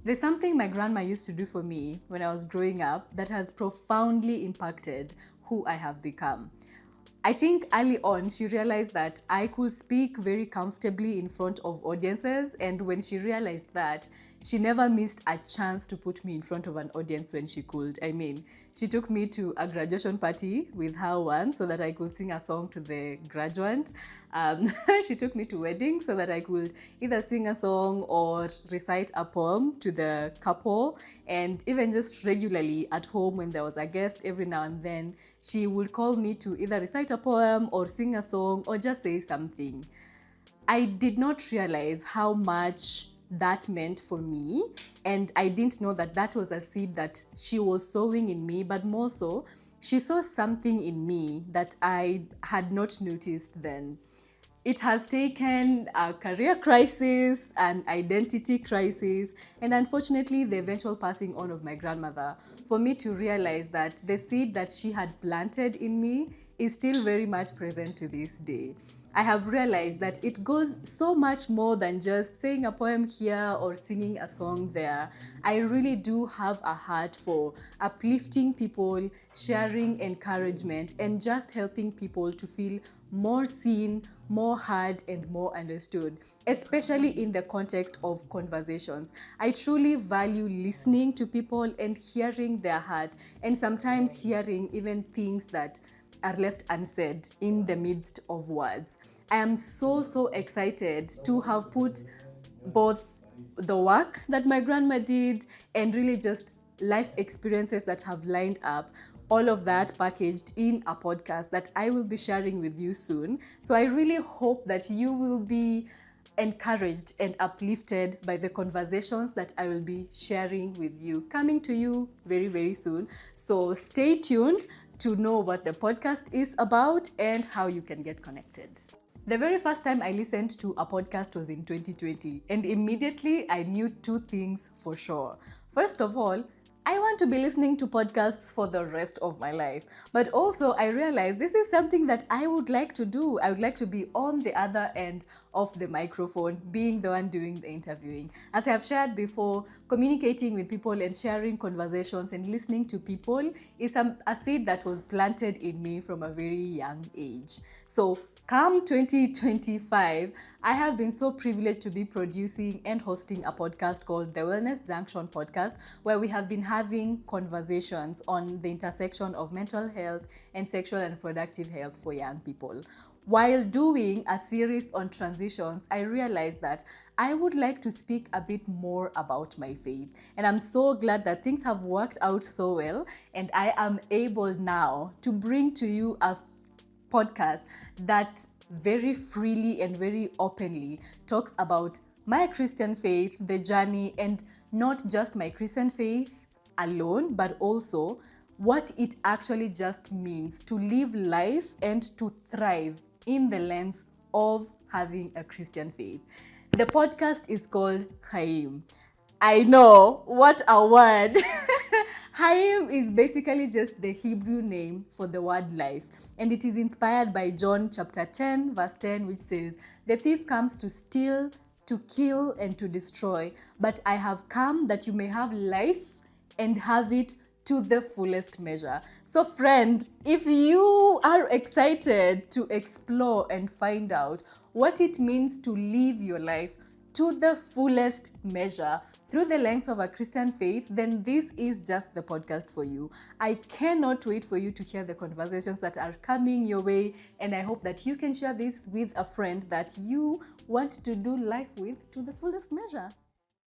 There's something my grandma used to do for me when I was growing up that has profoundly impacted who I have become. I think early on, she realized that I could speak very comfortably in front of audiences. And when she realized that, she never missed a chance to put me in front of an audience when she could. I mean, she took me to a graduation party with her once so that I could sing a song to the graduate. She took me to weddings so that I could either sing a song or recite a poem to the couple. And even just regularly at home when there was a guest, every now and then, she would call me to either recite a poem or sing a song or just say something. I did not realize how much that meant for me, and I didn't know that that was a seed that she was sowing in me, but more so, she saw something in me that I had not noticed then. It has taken a career crisis, an identity crisis, and unfortunately the eventual passing on of my grandmother for me to realize that the seed that she had planted in me is still very much present to this day. I have realized that it goes so much more than just saying a poem here or singing a song there. I really do have a heart for uplifting people, sharing encouragement, and just helping people to feel more seen, more heard, and more understood, especially in the context of conversations. I truly value listening to people and hearing their heart, and sometimes hearing even things that are left unsaid in the midst of words. I am so excited to have put both the work that my grandma did and really just life experiences that have lined up, all of that packaged in a podcast that I will be sharing with you soon. So I really hope that you will be encouraged and uplifted by the conversations that I will be sharing with you, coming to you very soon. So stay tuned to know what the podcast is about and how you can get connected. The very first time I listened to a podcast was in 2020, and immediately I knew two things for sure. First of all, I want to be listening to podcasts for the rest of my life. But also I realized this is something that I would like to do. I would like to be on the other end of the microphone, being the one doing the interviewing. As I have shared before, communicating with people and sharing conversations and listening to people is a seed that was planted in me from a very young age. So come 2025, I have been so privileged to be producing and hosting a podcast called the Wellness Junction Podcast, where we have been having conversations on the intersection of mental health and sexual and reproductive health for young people. While doing a series on transitions, I realized that I would like to speak a bit more about my faith. And I'm so glad that things have worked out so well, and I am able now to bring to you a podcast that very freely and very openly talks about my Christian faith, the journey, and not just my Christian faith alone, but also what it actually just means to live life and to thrive in the lens of having a Christian faith. The podcast is called Chayyim. I know, what a word. Chayyim is basically just the Hebrew name for the word life, and it is inspired by John chapter 10 verse 10, which says, "The thief comes to steal, to kill, and to destroy, but I have come that you may have life and have it to the fullest measure." So friend, if you are excited to explore and find out what it means to live your life to the fullest measure through the lens of a Christian faith, then this is just the podcast for you. I cannot wait for you to hear the conversations that are coming your way, and I hope that you can share this with a friend that you want to do life with to the fullest measure.